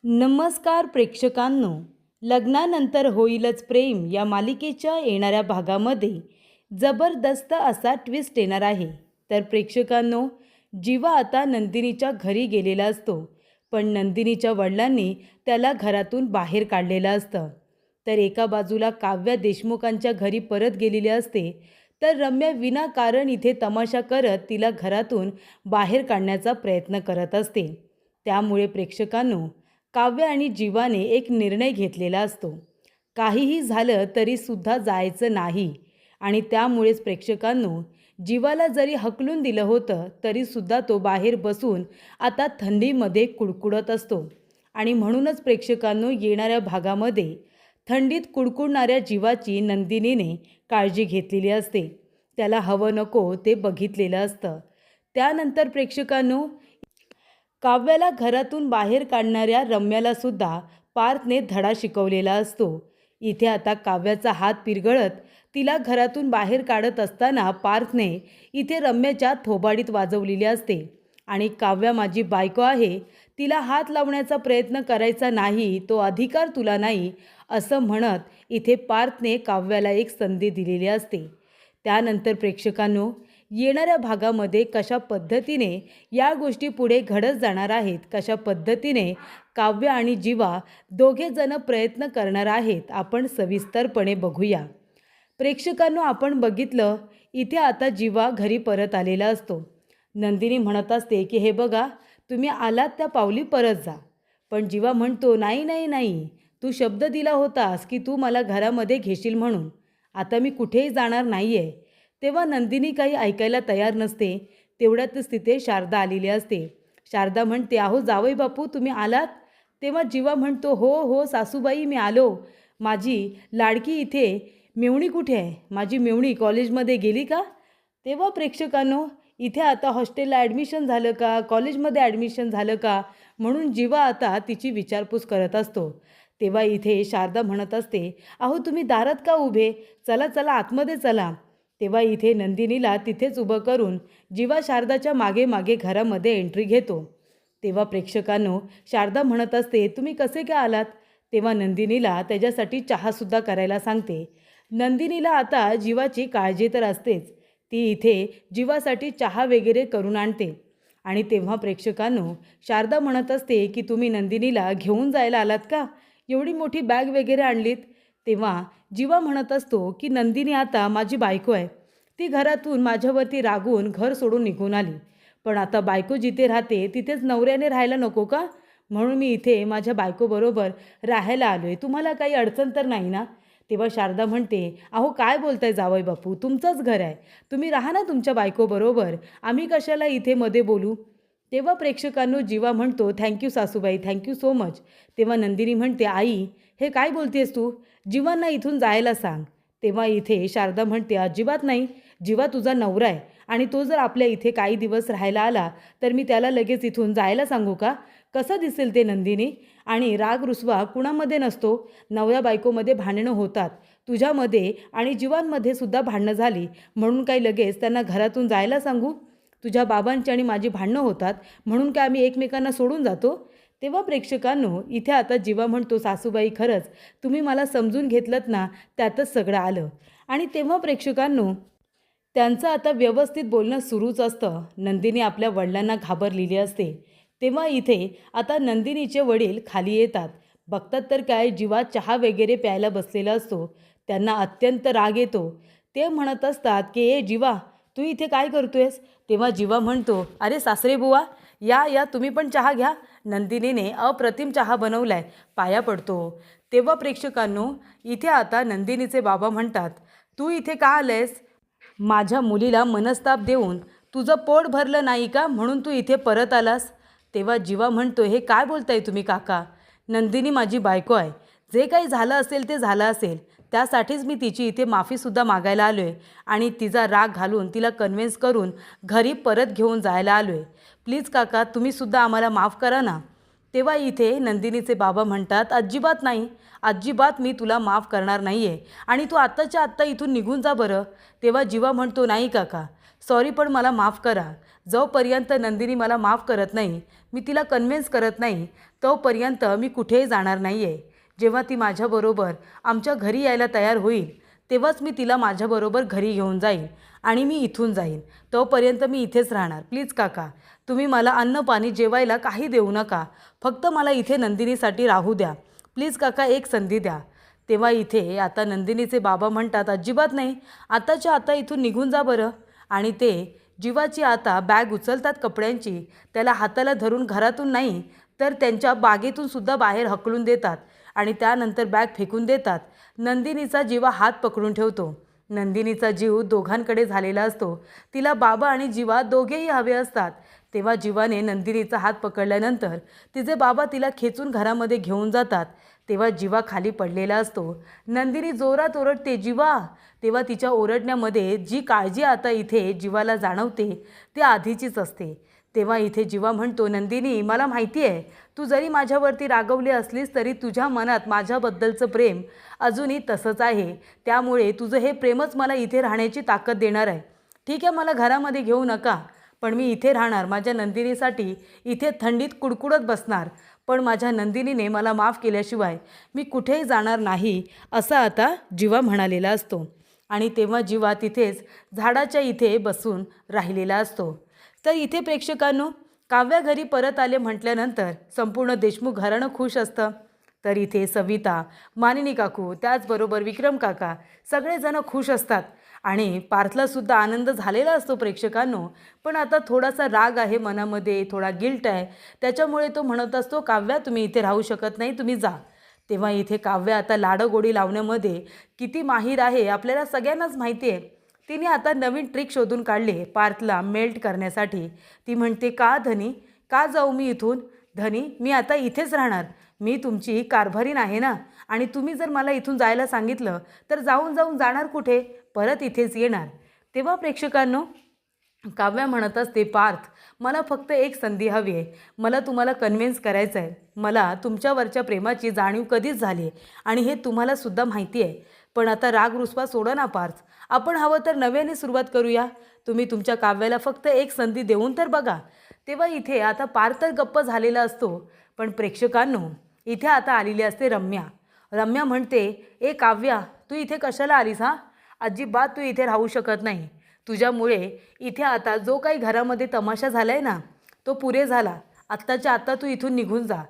नमस्कार प्रेक्षकांनो, लग्नानंतर होईलच प्रेम या मालिकेच्या येणाऱ्या भागामध्ये जबरदस्त असा ट्विस्ट येणार आहे. तर प्रेक्षकांनो, जीवा आता नंदिनीच्या घरी गेलेला असतो, पण नंदिनीच्या वडिलांनी त्याला घरातून बाहेर काढलेलं असतं. तर एका बाजूला काव्या देशमुखांच्या घरी परत गेलेली असते, तर रम्या विनाकारण इथे तमाशा करत तिला घरातून बाहेर काढण्याचा प्रयत्न करत असते. त्यामुळे प्रेक्षकांनो, काव्य आणि जीवाने एक निर्णय घेतलेला असतो. काहीही झालं तरीसुद्धा जायचं नाही. आणि त्यामुळेच प्रेक्षकांनो, जीवाला जरी हकलून दिलं होतं तरीसुद्धा तो बाहेर बसून आता थंडीमध्ये कुडकुडत असतो. आणि म्हणूनच प्रेक्षकांनो, येणाऱ्या भागामध्ये थंडीत कुडकुडणाऱ्या जीवाची नंदिनीने काळजी घेतलेली असते. त्याला हवं नको ते बघितलेलं असतं. त्यानंतर प्रेक्षकांनो, काव्याला घरातून बाहेर काढणाऱ्या रम्यालासुद्धा पार्थने धडा शिकवलेला असतो. इथे आता काव्याचा हात पिरगळत तिला घरातून बाहेर काढत असताना पार्थने इथे रम्याच्या थोबाडीत वाजवलेली असते. आणि काव्या माझी बायको आहे, तिला हात लावण्याचा प्रयत्न करायचा नाही, तो अधिकार तुला नाही, असं म्हणत इथे पार्थने काव्याला एक संधी दिलेली असते. त्यानंतर प्रेक्षकांनो, येणाऱ्या भागामध्ये कशा पद्धतीने या गोष्टी पुढे घडत जाणार आहेत, कशा पद्धतीने काव्य आणि जीवा दोघेजण प्रयत्न करणार आहेत, आपण सविस्तरपणे बघूया. प्रेक्षकांनो, आपण बघितलं इथे आता जीवा घरी परत आलेला असतो. नंदिनी म्हणत असते की हे बघा, तुम्ही आलात त्या पावली परत जा. पण जीवा म्हणतो नाही नाही नाही, तू शब्द दिला होतास की तू मला घरामध्ये घेशील म्हणून. आता मी कुठेही जाणार नाही आहे. तेव्हा नंदिनी काही ऐकायला तयार नसते. तेवढ्यातच तिथे शारदा आलेली असते. शारदा म्हणते, अहो जावई बापू, तुम्ही आलात? तेव्हा जीवा म्हणतो, हो हो सासूबाई, मी आलो. माझी लाडकी इथे मेवणी कुठे आहे? माझी मेवणी कॉलेजमध्ये गेली का? तेव्हा प्रेक्षकांनो, इथे आता हॉस्टेलला ॲडमिशन झालं का, कॉलेजमध्ये ॲडमिशन झालं का, म्हणून जीवा आता तिची विचारपूस करत असतो. तेव्हा इथे शारदा म्हणत असते, अहो तुम्ही दारात का उभे? चला चला आतमध्ये चला. तेव्हा इथे नंदिनीला तिथेच उभं करून जीवा शारदाच्या मागे मागे घरामध्ये एंट्री घेतो. तेव्हा प्रेक्षकांनो, शारदा म्हणत असते, तुम्ही कसे काय आलात? तेव्हा नंदिनीला त्याच्यासाठी चहासुद्धा करायला सांगते. नंदिनीला आता जीवाची काळजी तर असतेच. ती इथे जीवासाठी चहा वगैरे करून आणते. आणि तेव्हा प्रेक्षकांनो, शारदा म्हणत असते की तुम्ही नंदिनीला घेऊन जायला आलात का? एवढी मोठी बॅग वगैरे आणलीत? तेव्हा जीवा म्हणत असतो की नंदिनी आता माझी बायको आहे. ती घरातून माझ्यावरती रागून घर सोडून निघून आली. पण आता बायको जिथे राहते तिथेच नवऱ्याने राहायला नको का? म्हणून मी इथे माझ्या बायकोबरोबर राहायला आलो आहे. तुम्हाला काही अडचण तर नाही ना? तेव्हा शारदा म्हणते, अहो काय बोलताय जावई बापू, तुमचंच घर आहे, तुम्ही राहा ना तुमच्या बायकोबरोबर, आम्ही कशाला इथे मध्ये बोलू? तेव्हा प्रेक्षकांनो, जीवा म्हणतो, थँक्यू सासूबाई, थँक्यू सो मच. तेव्हा नंदिनी म्हणते, आई हे काय बोलतेस तू? जीवांना इथून जायला सांग. तेव्हा इथे शारदा म्हणते, अजिबात नाही, जीवा तुझा नवरा आहे आणि तो जर आपल्या इथे काही दिवस राहायला आला तर मी त्याला लगेच इथून जायला सांगू का? कसं दिसेल ते नंदिनी? आणि राग रुसवा कुणामध्ये नसतो, नवऱ्या बायकोमध्ये भांडणं होतात. तुझ्यामध्ये आणि जीवांमध्ये सुद्धा भांडणं झाली म्हणून काही लगेच त्यांना घरातून जायला सांगू? तुझ्या बाबांची आणि माझी भांडणं होतात म्हणून काय आम्ही एकमेकांना सोडून जातो? तेव्हा प्रेक्षकांनो, इथे आता जीवा म्हणतो, सासूबाई खरंच तुम्ही मला समजून घेतलंत ना, त्यातच सगळं आलं. आणि तेव्हा प्रेक्षकांनो, त्यांचं आता व्यवस्थित बोलणं सुरूच असतं. नंदिनी आपल्या वडिलांना घाबरलेली असते. तेव्हा इथे आता नंदिनीचे वडील खाली येतात. बघतात तर काय, जीवा चहा वगैरे प्यायला बसलेला असतो. त्यांना अत्यंत राग येतो. ते म्हणत असतात की ए जीवा, तू इथे काय करतोयस? तेव्हा जीवा म्हणतो, अरे सासरे बुवा, या या तुम्ही पण चहा घ्या, नंदिनीने अप्रतिम चहा बनवलाय, पाया पडतो. तेव्हा प्रेक्षकांनो, इथे आता नंदिनीचे बाबा म्हणतात, तू इथे का आलेस? माझ्या मुलीला मनस्ताप देऊन तुझं पोट भरलं नाही का, म्हणून तू इथे परत आलास? तेव्हा जीवा म्हणतो, हे काय बोलताय तुम्ही काका? नंदिनी माझी बायको आहे. जे काही झालं असेल ते झालं असेल. त्यासाठीच मी तिची इथे माफीसुद्धा मागायला आलो आहे आणि तिचा राग घालून तिला कन्व्हिन्स करून घरी परत घेऊन जायला आलो आहे. प्लीज काका, तुम्हीसुद्धा आम्हाला माफ करा ना. तेव्हा इथे नंदिनीचे बाबा म्हणतात, अजिबात नाही, अजिबात मी तुला माफ करणार नाही आहे आणि तू आत्ताच्या आत्ता इथून निघून जा बरं. तेव्हा जीवा म्हणतो, नाही काका, सॉरी, पण मला माफ करा. जोपर्यंत नंदिनी मला माफ करत नाही, मी तिला कन्व्हिन्स करत नाही, तोपर्यंत मी कुठेही जाणार नाही आहे. जेव्हा ती माझ्याबरोबर आमच्या घरी यायला तयार होईल तेव्हाच मी तिला माझ्याबरोबर घरी घेऊन जाईन आणि मी इथून जाईन. तोपर्यंत मी इथेच राहणार. प्लीज काका, तुम्ही मला अन्न पाणी जेवायला काही देऊ नका. फक्त मला इथे नंदिनीसाठी राहू द्या. प्लीज काका, एक संधी द्या. तेव्हा इथे आता नंदिनीचे बाबा म्हणतात, अजिबात नाही, आताच्या आता इथून निघून जा बरं. आणि ते जीवाची आता बॅग उचलतात कपड्यांची, त्याला हाताला धरून घरातून नाही तर त्यांच्या बागेतून सुद्धा बाहेर हकलून देतात आणि त्यानंतर बॅग फेकून देतात. नंदिनीचा जीवा हात पकडून ठेवतो. नंदिनीचा जीव दोघांकडे झालेला असतो. तिला बाबा आणि जीवा दोघेही हवे असतात. तेव्हा जीवाने नंदिनीचा हात पकडल्यानंतर तिचे बाबा तिला खेचून घरामध्ये घेऊन जातात. तेव्हा जीवा खाली पडलेला असतो. नंदिनी जोरात ओरडते, जीवा. तेव्हा तिच्या ओरडण्यामध्ये जी काळजी आता इथे जीवाला जाणवते ती आधीचीच असते. तेव्हा इथे जीवा म्हणतो, नंदिनी, मला माहिती आहे तू जरी माझ्यावरती रागवली असलीस तरी तुझ्या मनात माझ्याबद्दलचं प्रेम अजूनही तसंच आहे. त्यामुळे तुझं हे प्रेमच मला इथे राहण्याची ताकद देणार आहे. ठीक आहे, मला घरामध्ये घेऊ नका, पण मी इथे राहणार. माझ्या नंदिनीसाठी इथे थंडीत कुडकुडत बसणार. पण माझ्या नंदिनीने मला माफ केल्याशिवाय मी कुठेही जाणार नाही, असं आता जीवा म्हणालेला असतो. आणि तेव्हा जीवा तिथेच झाडाच्या इथे बसून राहिलेला असतो. तर इथे प्रेक्षकांनो, काव्या घरी परत आले म्हटल्यानंतर संपूर्ण देशमुख घराणं खुश असतं. तर इथे सविता, मानिनी काकू, त्याचबरोबर विक्रम काका सगळेजण खुश असतात आणि पार्थलासुद्धा आनंद झालेला असतो प्रेक्षकांनो. पण आता थोडासा राग आहे मनामध्ये, थोडा गिल्ट आहे. त्याच्यामुळे तो म्हणत असतो, काव्या, तुम्ही इथे राहू शकत नाही, तुम्ही जा. तेव्हा इथे काव्या आता लाडगोडी लावण्यामध्ये किती माहीर आहे आपल्याला सगळ्यांनाच माहिती आहे. तिने आता नवीन ट्रिक शोधून काढली पार्थला मेल्ट करण्यासाठी. ती म्हणते, का धनी, का जाऊ मी इथून? धनी, मी आता इथेच राहणार. मी तुमची कारभारीण आहे ना, आणि तुम्ही जर मला इथून जायला सांगितलं तर जाऊन जाणार कुठे? परत इथेच येणार. तेव्हा प्रेक्षकांनो, काव्या म्हणत असते, पार्थ, मला फक्त एक संधी हवी आहे. मला तुम्हाला कन्व्हिन्स करायचं आहे. मला तुमच्यावरच्या प्रेमाची जाणीव कधीच झाली आहे आणि हे तुम्हालासुद्धा माहिती आहे. पण आता राग रुसवा सोडा ना पार्थ, आपण हवं तर नव्याने सुरुवात करूया. तुम्ही तुमच्या काव्याला फक्त एक संधी देऊन तर बघा. तेव्हा इथे आता पार्थ तर गप्प झालेला असतो. पण प्रेक्षकांनो, इथे आता आलेली असते रम्या. रम्या म्हणते, ए काव्या, तू इथे कशाला आलीस? हां, अजिबात तू इथे राहू शकत नाही. तुझ्यामुळे इथे आता जो काही घरामध्ये तमाशा झाला आहे ना, तो पुरे झाला. आत्ताच्या आत्ता तू इथून निघून जा.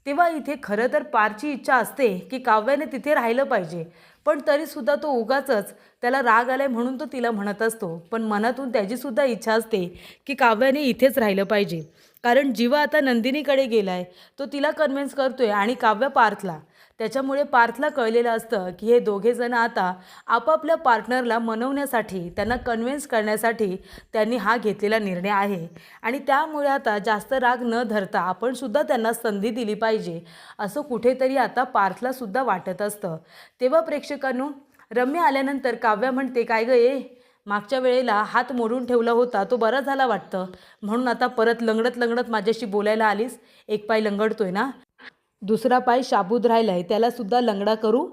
तेव्हा इथे खरं तर पारची इच्छा असते की काव्याने तिथे राहिलं पाहिजे, पण तरीसुद्धा तो उगाचच त्याला राग आलाय म्हणून तो तिला म्हणत असतो. पण मनातून त्याचीसुद्धा इच्छा असते की काव्याने इथेच राहिलं पाहिजे. कारण जीवा आता नंदिनीकडे गेला आहे, तो तिला कन्व्हिन्स करतोय आणि काव्य पार्थला. त्याच्यामुळे पार्थला कळलेलं असतं की हे दोघेजण आता आपापल्या पार्टनरला मनवण्यासाठी, त्यांना कन्व्हिन्स करण्यासाठी त्यांनी हा घेतलेला निर्णय आहे. आणि त्यामुळे आता जास्त राग न धरता आपणसुद्धा त्यांना संधी दिली पाहिजे, असं कुठेतरी आता पार्थलासुद्धा वाटत असतं. तेव्हा प्रेक्षकांनो, रम्या आल्यानंतर काव्या म्हणते, काय गं ये, मागच्या वेळेला हात मोडून ठेवला होता तो बरा झाला वाटतं, म्हणून आता परत लंगडत माझ्याशी बोलायला आलीस. एक पाय लंगडतोय ना, दुसरा पाय शाबूत राहिलाय, त्यालासुद्धा लंगडा करू?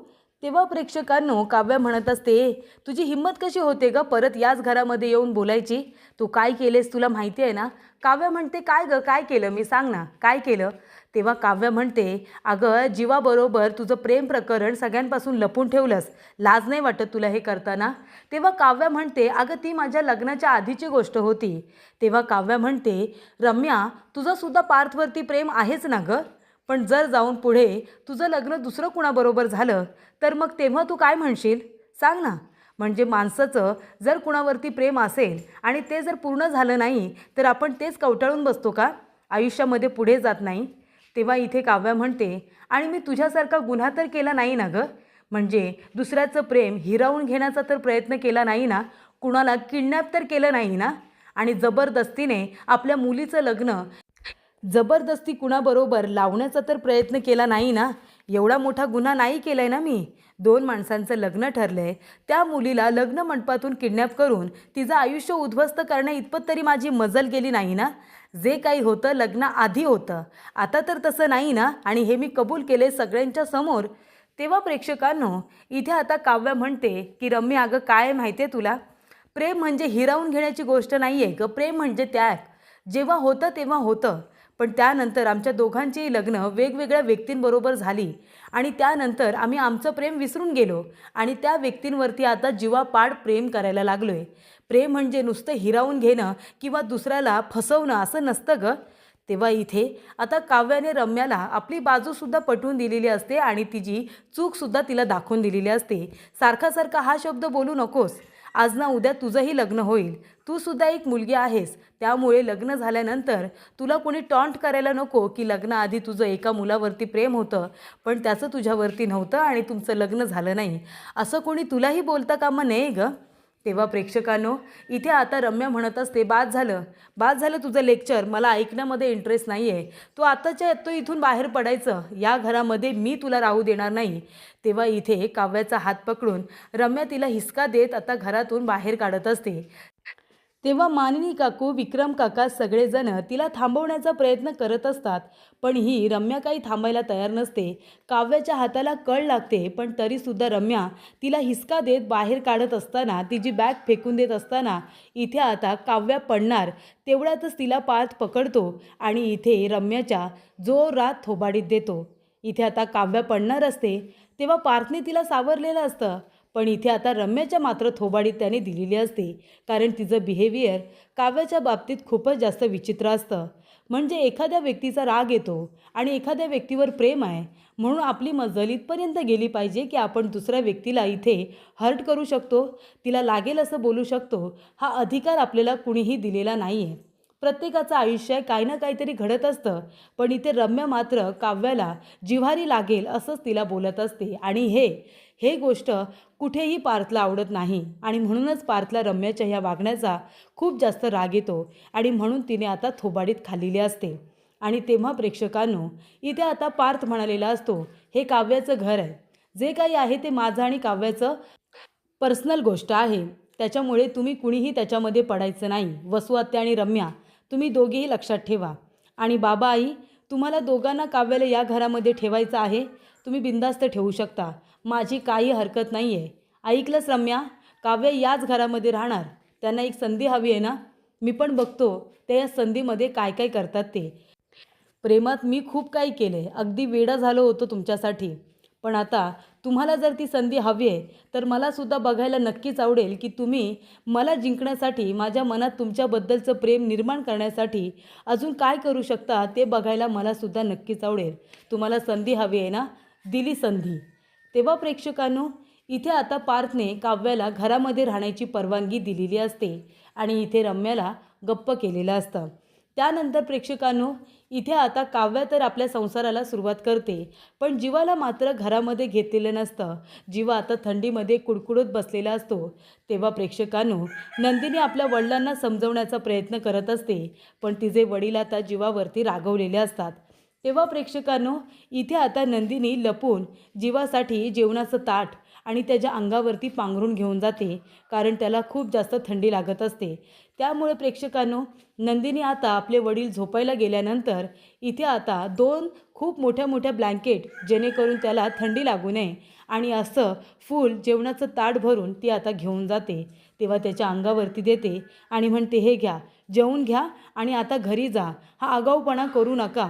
तेव्हा प्रेक्षकांनो, काव्या म्हणत असते, तुझी हिंमत कशी होते ग परत याच घरामध्ये येऊन बोलायची? तू काय केलेस तुला माहिती आहे ना? काव्या म्हणते, काय ग, काय केलं मी, सांग ना, काय केलं? तेव्हा काव्या म्हणते, अगं जीवाबरोबर तुझं प्रेम प्रकरण सगळ्यांपासून लपून ठेवलंस, लाज नाही वाटत तुला हे करताना? तेव्हा काव्या म्हणते, अगं ती माझ्या लग्नाच्या आधीची गोष्ट होती. तेव्हा काव्या म्हणते, रम्या, तुझंसुद्धा पार्थवरती प्रेम आहेच ना गं, पण जर जाऊन पुढे तुझं लग्न दुसरं कुणाबरोबर झालं तर मग तेव्हा तू काय म्हणशील, सांग ना? म्हणजे माणसाचं जर कुणावरती प्रेम असेल आणि ते जर पूर्ण झालं नाही तर आपण तेच कवटाळून बसतो का, आयुष्यामध्ये पुढे जात नाही? तेव्हा इथे काव्या म्हणते, आणि मी तुझ्यासारखा गुन्हा तर केला नाही ना गं, म्हणजे दुसऱ्याचं प्रेम हिरावून घेण्याचा तर प्रयत्न केला नाही ना, कुणाला किडनॅप तर केलं नाही ना, आणि जबरदस्तीने आपल्या मुलीचं लग्न जबरदस्ती कुणाबरोबर लावण्याचा तर प्रयत्न केला नाही ना? एवढा मोठा गुन्हा नाही केला आहे ना मी. 2 माणसांचं लग्न ठरलं आहे, त्या मुलीला लग्न मंडपातून किडनॅप करून तिचं आयुष्य उद्ध्वस्त करण्या इतपत तरी माझी मजल गेली नाही ना? जे काही होतं लग्नाआधी होतं, आता तर तसं नाही ना, आणि हे मी कबूल केले सगळ्यांच्या समोर. तेव्हा प्रेक्षकांनो, इथे आता काव्या म्हणते की रम्या, अगं काय माहिती आहे तुला, प्रेम म्हणजे हिरावून घेण्याची गोष्ट नाही आहे ग, प्रेम म्हणजे त्याग. जेव्हा होतं तेव्हा होतं, पण त्यानंतर आमच्या दोघांचीही लग्न वेगवेगळ्या व्यक्तींबरोबर झाली आणि त्यानंतर आम्ही आमचं प्रेम विसरून गेलो आणि त्या व्यक्तींवरती आता जीवापाड प्रेम करायला लागलो आहे. प्रेम म्हणजे नुसतं हिरावून घेणं किंवा दुसऱ्याला फसवणं असं नसतं गं. तेव्हा इथे आता काव्याने रम्याला आपली बाजूसुद्धा पटवून दिलेली असते आणि तिची चूकसुद्धा तिला दाखवून दिलेली असते. सारखा सारखा हा शब्द बोलू नकोस. आज ना उद्या तुझंही लग्न होईल. तू सुद्धा एक मुलगी आहेस. त्यामुळे लग्न झाल्यानंतर तुला कोणी टॉन्ट करायला नको की लग्नाआधी तुझं एका मुलावरती प्रेम होतं, पण त्याचं तुझ्यावरती नव्हतं आणि तुमचं लग्न झालं नाही. असं कोणी तुलाही बोलता कामा नये गं. तेव्हा प्रेक्षकांनो, इथे आता रम्या म्हणत असते, बाद झालं तुझं लेक्चर. मला ऐकण्यामध्ये इंटरेस्ट नाही आहे. तू आत्ताच्या आत्ता इथून बाहेर पडायचं. या घरामध्ये मी तुला राहू देणार नाही. तेव्हा इथे काव्याचा हात पकडून रम्या तिला हिसका देत आता घरातून बाहेर काढत असते. तेव्हा मानिनी काकू, विक्रम काका सगळेजण तिला थांबवण्याचा प्रयत्न करत असतात, पण ही रम्या काही थांबायला तयार नसते. काव्याच्या हाताला कळ लागते, पण तरीसुद्धा रम्या तिला हिसका देत बाहेर काढत असताना, तिची बॅग फेकून देत असताना इथे आता काव्या पडणार तेवढ्यातच तिला पार्थ पकडतो आणि इथे रम्याच्या जोरात थोबाडीत देतो. इथे आता काव्या पडणार असते तेव्हा पार्थने तिला सावरलेलं असतं, पण इथे आता रम्याच्या मात्र थोबाडीत त्याने दिलेली असते. कारण तिचं बिहेवियर काव्याच्या बाबतीत खूपच जास्त विचित्र असतं. म्हणजे एखाद्या व्यक्तीचा राग येतो आणि एखाद्या व्यक्तीवर प्रेम आहे म्हणून आपली मजल इथपर्यंत गेली पाहिजे की आपण दुसऱ्या व्यक्तीला इथे हर्ट करू शकतो, तिला लागेल असं बोलू शकतो. हा अधिकार आपल्याला कुणीही दिलेला नाही आहे. प्रत्येकाचं आयुष्य काही ना काहीतरी घडत असतं, पण इथे रम्या मात्र काव्याला जिव्हारी लागेल असंच तिला बोलत असते आणि हे गोष्ट कुठेही पार्थला आवडत नाही आणि म्हणूनच पार्थला रम्याच्या ह्या वागण्याचा खूप जास्त राग येतो आणि म्हणून तिने आता थोबाडीत खाल्लेली असते. आणि तेव्हा प्रेक्षकांनो, इथे आता पार्थ म्हणालेला असतो, हे काव्याचं घर आहे. जे काही आहे ते माझं आणि काव्याचं पर्सनल गोष्ट आहे. त्याच्यामुळे तुम्ही कुणीही त्याच्यामध्ये पडायचं नाही. वसू आत्या आणि रम्या, तुम्ही दोघेही लक्षात ठेवा. आणि बाबा आई, तुम्हाला दोघांना काव्याला या घरामध्ये ठेवायचं आहे, तुम्ही बिनधास्त ठेवू शकता. माझी काही हरकत नाही आहे. ऐकलंस रम्या, काव्य याच घरामध्ये राहणार. त्यांना एक संधी हवी आहे ना. मी पण बघतो ते या संधीमध्ये काय काय करतात ते. प्रेमात मी खूप काही केलं आहे, अगदी वेडा झालो होतो तुमच्यासाठी. पण आता तुम्हाला जर ती संधी हवी आहे तर मलासुद्धा बघायला नक्कीच आवडेल की तुम्ही मला जिंकण्यासाठी, माझ्या मनात तुमच्याबद्दलचं प्रेम निर्माण करण्यासाठी अजून काय करू शकता ते बघायला मलासुद्धा नक्कीच आवडेल. तुम्हाला संधी हवी आहे ना, दिली संधी. तेव्हा प्रेक्षकांनो, इथे आता पार्थने काव्याला घरामध्ये राहण्याची परवानगी दिलेली असते आणि इथे रम्याला गप्प केलेलं असतं. त्यानंतर प्रेक्षकांनो, इथे आता काव्या तर आपल्या संसाराला सुरुवात करते, पण जीवाला मात्र घरामध्ये घेतलेलं नसतं. जीवा आता थंडीमध्ये कुडकुडत बसलेला असतो. तेव्हा प्रेक्षकांनो, नंदिनी आपल्या वडिलांना समजवण्याचा प्रयत्न करत असते, पण तिचे वडील आता जीवावरती रागवलेले असतात. तेव्हा प्रेक्षकांनो, इथे आता नंदिनी लपून जीवासाठी जेवणाचं ताट आणि त्याच्या अंगावरती पांघरून घेऊन जाते, कारण त्याला खूप जास्त थंडी लागत असते. त्यामुळे प्रेक्षकांनो, नंदिनी आता आपले वडील झोपायला गेल्यानंतर इथे आता 2 खूप मोठ्या मोठ्या ब्लँकेट, जेणेकरून त्याला थंडी लागू नये आणि असं फुल जेवणाचं ताट भरून ती आता घेऊन जाते. तेव्हा त्याच्या अंगावरती देते आणि म्हणते, हे घ्या, जेवून घ्या आणि आता घरी जा. हा आगाऊपणा करू नका.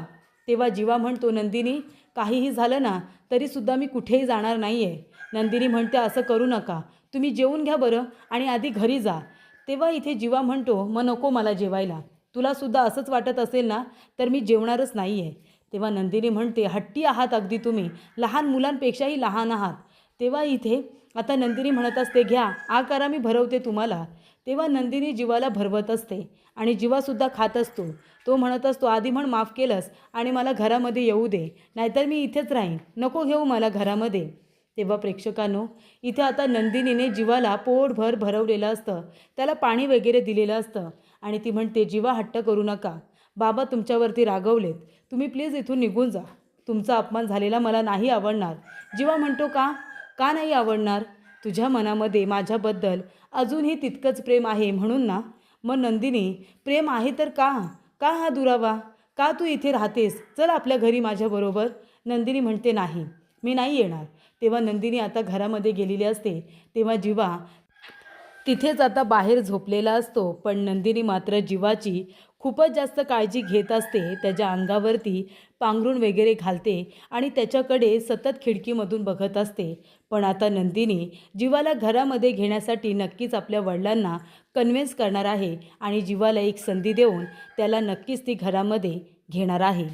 तेव्हा जीवा म्हणतो, नंदिनी, काहीही झालं ना तरीसुद्धा मी कुठेही जाणार नाही आहे. नंदिनी म्हणते, असं करू नका, तुम्ही जेवून घ्या बरं आणि आधी घरी जा. तेव्हा इथे जीवा म्हणतो, मग नको मला जेवायला. तुलासुद्धा असंच वाटत असेल ना तर मी जेवणारच नाही आहे. तेव्हा नंदिनी म्हणते, हट्टी आहात अगदी तुम्ही, लहान मुलांपेक्षाही लहान आहात. तेव्हा इथे आता नंदिनी म्हणत असते, घ्या, करा, मी भरवते तुम्हाला. तेव्हा नंदिनी जीवाला भरवत असते आणि जीवासुद्धा खात असतो. तो म्हणत असतो, आधी म्हण माफ केलंस आणि मला घरामध्ये येऊ दे, नाहीतर मी इथेच राहीन, नको घेऊ मला घरामध्ये. तेव्हा प्रेक्षकांनो, इथे आता नंदिनीने जीवाला पोटभर भरवलेलं असतं, त्याला पाणी वगैरे दिलेलं असतं आणि ती म्हणते, जीवा, हट्ट करू नका, बाबा तुमच्यावरती रागवलेत, तुम्ही प्लीज इथून निघून जा. तुमचा अपमान झालेला मला नाही आवडणार. जीवा म्हणतो, का नाही आवडणार? तुझ्या मनामध्ये माझ्याबद्दल अजूनही तितकंच प्रेम आहे म्हणून ना. मग नंदिनी, प्रेम आहे तर का हा दुरावा? का तू इथे राहतेस? चल आपल्या घरी माझ्याबरोबर. नंदिनी म्हणते, नाही, मी नाही येणार. तेव्हा नंदिनी आता घरामध्ये गेलेली असते. तेव्हा जीवा तिथेच आता बाहेर झोपलेला असतो, पण नंदिनी मात्र जीवाची खूपच जास्त काळजी घेत असते. त्याच्या अंगावरती पांघरूण वगैरे घालते आणि त्याच्याकडे सतत खिडकीमधून बघत असते. पण आता नंदिनी जीवाला घरामध्ये घेण्यासाठी नक्कीच आपल्या वडिलांना कन्व्हिन्स करणार आहे आणि जीवाला एक संधी देऊन त्याला नक्कीच ती घरामध्ये घेणार आहे.